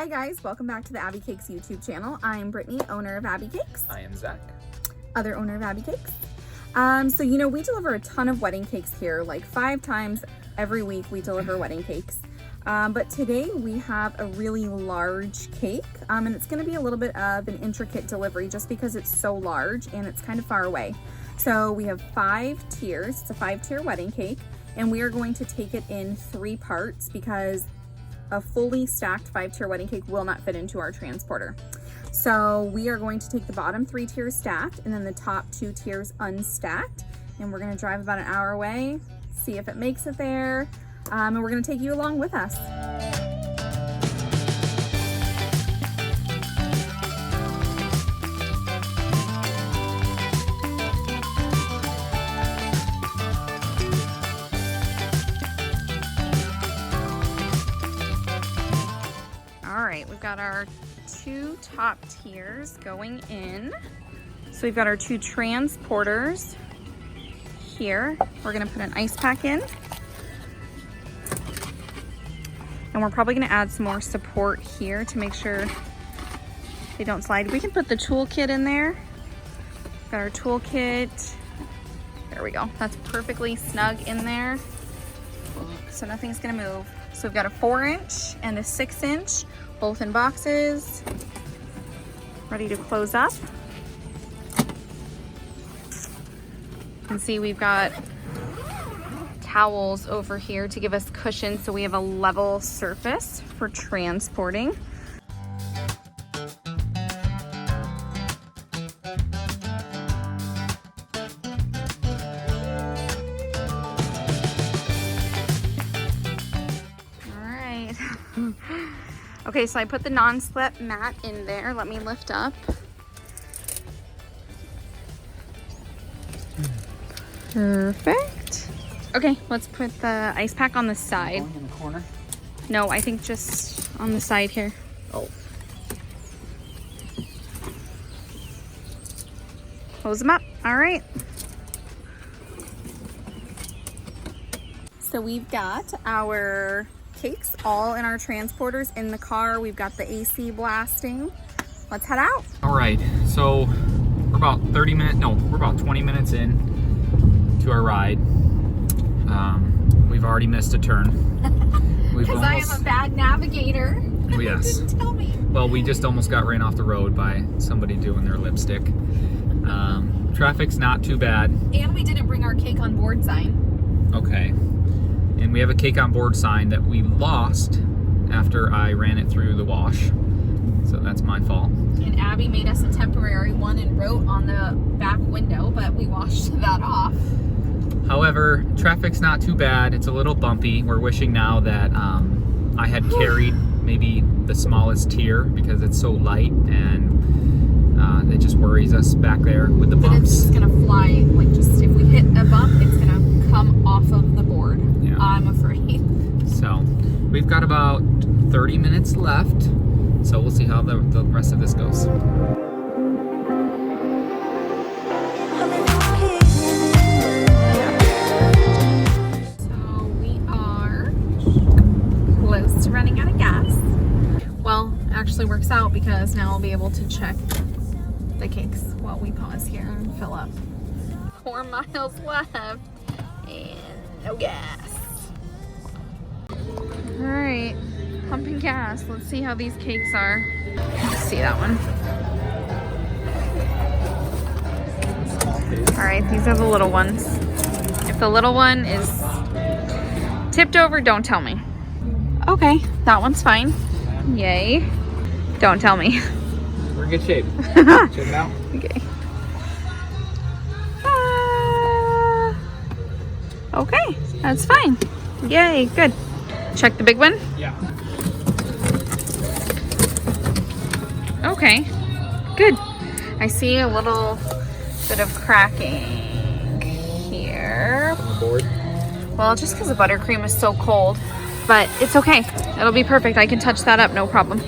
Hi guys, welcome back to the Abby Cakes YouTube channel. I'm Brittany, owner of Abby Cakes. I am Zach. Other owner of Abby Cakes. So we deliver a ton of wedding cakes here, like 5 times every week we deliver wedding cakes. But today we have a really large cake, and it's gonna be a little bit of an intricate delivery just because it's so large and it's kind of far away. So we have 5 tiers, it's a 5-tier wedding cake, and we are going to take it in 3 parts because a fully stacked 5-tier wedding cake will not fit into our transporter. So we are going to take the bottom 3 tiers stacked and then the top 2 tiers unstacked. And we're gonna drive about an hour away, see if it makes it there. And we're gonna take you along with us. All right, we've got our 2 top tiers going in. So we've got our 2 transporters here. We're gonna put an ice pack in. And we're probably gonna add some more support here to make sure they don't slide. We can put the toolkit in there. Got our toolkit. There we go. That's perfectly snug in there. So nothing's gonna move. So we've got a 4-inch and a 6-inch, both in boxes, ready to close up. You can see we've got towels over here to give us cushion so we have a level surface for transporting. Okay, so I put the non-slip mat in there. Let me lift up. Perfect. Okay, let's put the ice pack on the side. Going in the corner? No, I think just on the side here. Oh. Close them up. All right. So we've got our cakes all in our transporters in the car. We've got the AC blasting. Let's head out. All right, so we're about 20 minutes in to our ride. We've already missed a turn. Because I am a bad navigator. Yes. Didn't tell me. Well, we just almost got ran off the road by somebody doing their lipstick. Traffic's not too bad. And we didn't bring our cake on board sign. Okay. And we have a cake on board sign that we lost after I ran it through the wash. So that's my fault. And Abby made us a temporary one and wrote on the back window, but we washed that off. However, traffic's not too bad. It's a little bumpy. We're wishing now that I had carried maybe the smallest tier because it's so light and it just worries us back there with the bumps. But it's just gonna fly, like just if we hit a bump, it's gonna come off of the board. Yeah. I'm afraid. So we've got about 30 minutes left. So we'll see how the rest of this goes. So we are close to running out of gas. Well, actually works out because now I'll be able to check the cakes while we pause here and fill up. 4 miles left and no gas. All right, pumping gas. Let's see how these cakes are. Let's see that one. All right, these are the little ones. If the little one is tipped over, don't tell me. Okay, that one's fine. Yay. Don't tell me. We're in good shape. Check it out. Okay. Okay, that's fine. Yay, good. Check the big one. Yeah. Okay, good. I see a little bit of cracking here. On the board. Well, just because the buttercream is so cold, but it's okay. It'll be perfect. I can touch that up, no problem.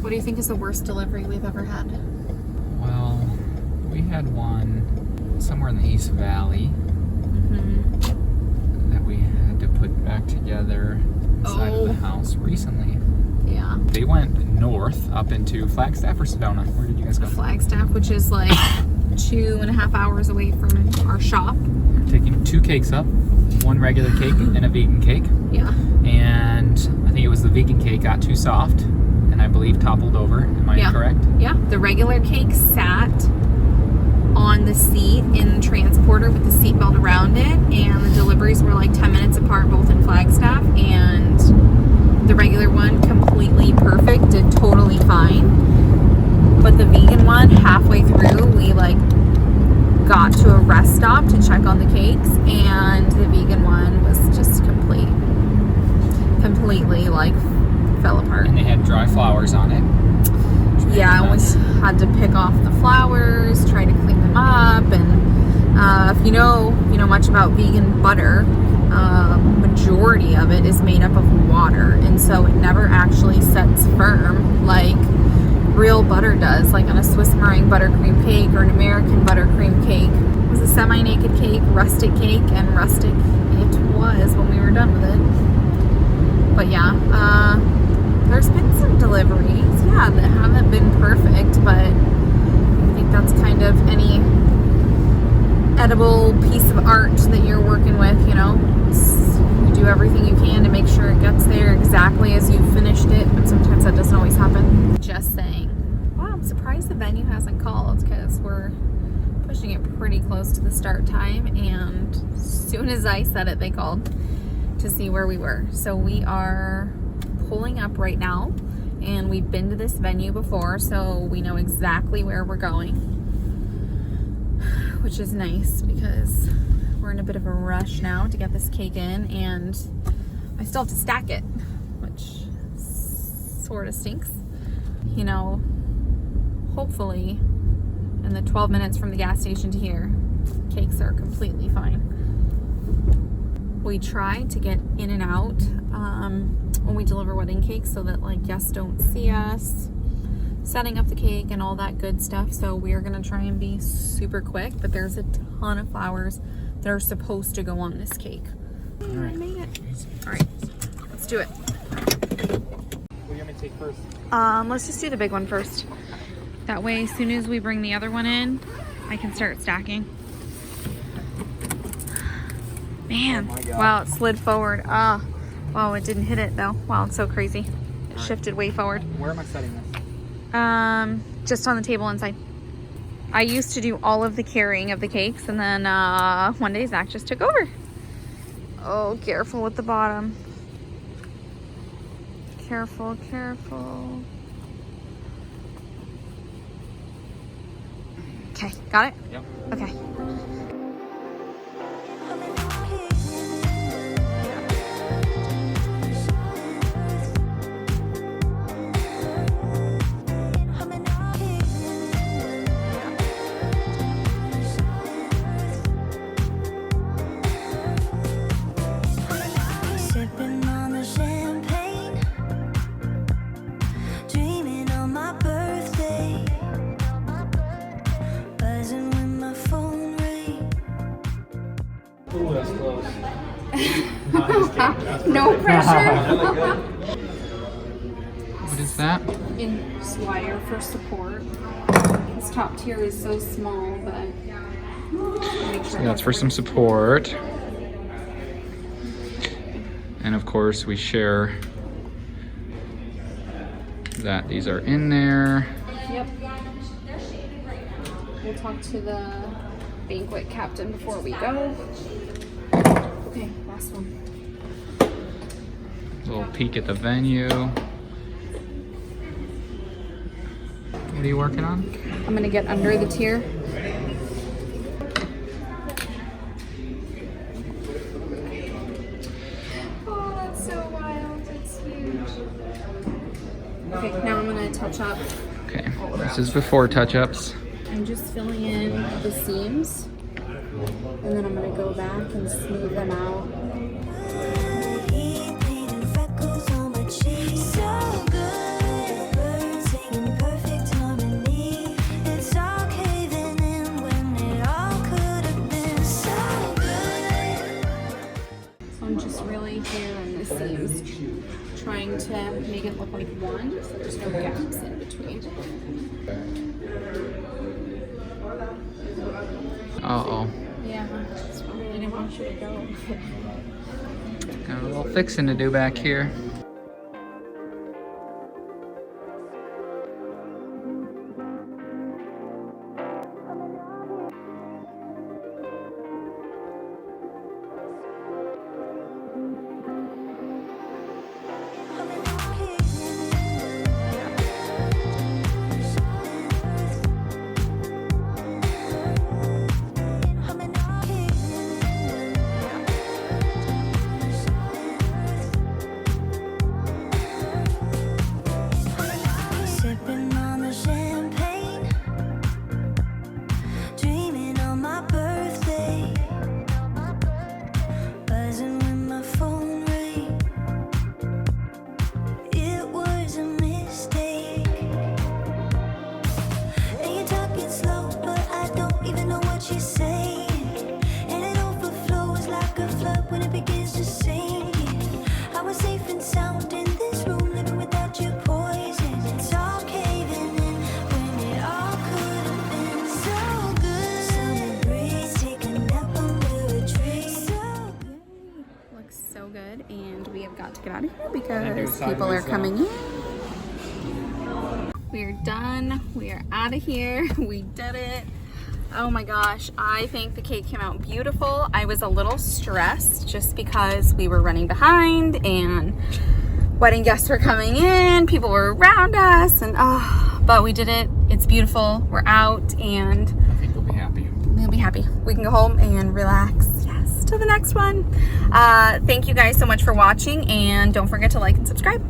What do you think is the worst delivery we've ever had? Well, we had one somewhere in the East Valley that we had to put back together inside of the house recently. Yeah. They went north up into Flagstaff or Sedona. Where did you guys go? Flagstaff, which is like 2.5 hours away from our shop. We're taking 2 cakes up, 1 regular cake and a vegan cake. Yeah. And I think it was the vegan cake got too soft and I believe toppled over. Am I correct? Yeah. The regular cake sat on the seat in the transporter with the seatbelt around it, and the deliveries were like 10 minutes apart both in Flagstaff, and the regular one completely perfect, did totally fine. But the vegan one, halfway through, we like got to a rest stop to check on the cakes, and the vegan one was just completely like fell apart. And they had dry flowers on it. Yeah, we had to pick off the flowers, try to clean them up, and if you know much about vegan butter, majority of it is made up of water, and so it never actually sets firm like real butter does, like on a Swiss meringue buttercream cake or an American buttercream cake. It was a semi-naked cake, rustic cake, and rustic it was when we were done with it. But yeah, there's been some deliveries, yeah, that haven't been perfect, but I think that's kind of any edible piece of art that you're working with, you know. You do everything you can to make sure it gets there exactly as you finished it, but sometimes that doesn't always happen. Just saying. Wow, I'm surprised the venue hasn't called, because we're pushing it pretty close to the start time, and as soon as I said it, they called to see where we were. So we are pulling up right now, and we've been to this venue before, so we know exactly where we're going, which is nice because we're in a bit of a rush now to get this cake in, and I still have to stack it, which sort of stinks. You know, hopefully in the 12 minutes from the gas station to here, cakes are completely fine. We try to get in and out when we deliver wedding cakes so that like guests don't see us setting up the cake and all that good stuff. So we are gonna try and be super quick, but there's a ton of flowers that are supposed to go on this cake. All right. I made it. All right, let's do it. What do you want me to take first? Let's just do the big one first. That way, as soon as we bring the other one in, I can start stacking. Man, oh wow, it slid forward. Wow, it didn't hit it though. Wow, it's so crazy. It shifted way forward. Where am I setting this? Just on the table inside. I used to do all of the carrying of the cakes, and then one day Zach just took over. Oh, careful with the bottom. Careful, careful. Okay, got it? Yep. Okay. Ooh, that's close. No pressure. What is that? In wire for support. This top tier is so small, but make sure That's for some support. And of course we share that these are in there. Yep. We'll talk to the banquet captain before we go. Okay, last one. A little peek at the venue. What are you working on? I'm gonna get under the tier. Oh, that's so wild. It's huge. Okay, now I'm gonna touch up. Okay, this is before touch-ups. I'm just filling in the seams, and then I'm gonna go back and smooth them out. So I'm just really here in the seams, trying to make it look like one, so there's no gaps in between. Uh-oh. Yeah, that's why I really didn't want you to go. Got a little fixing to do back here. Sipping on the champagne, dreaming on my birthday, buzzing when my phone rang. It was a mistake. And you're talking slow, but I don't even know what you're saying. And it overflows like a flood when it begins to sing. I was safe and sound in this room, living without your poison. It's all caving in when it all could have been so good. Summer breeze, take a nap under a tree. So good. Looks so good, and we have got to get out of here do because side people by are side. coming in. We're done. We are out of here. We did it. Oh my gosh, I think the cake came out beautiful. I was a little stressed just because we were running behind and wedding guests were coming in, people were around us, and but we did it. It's beautiful. We're out, and I think we'll be happy. we'll be happy. We can go home and relax. Yes, till the next one. Thank you guys so much for watching, and don't forget to like and subscribe.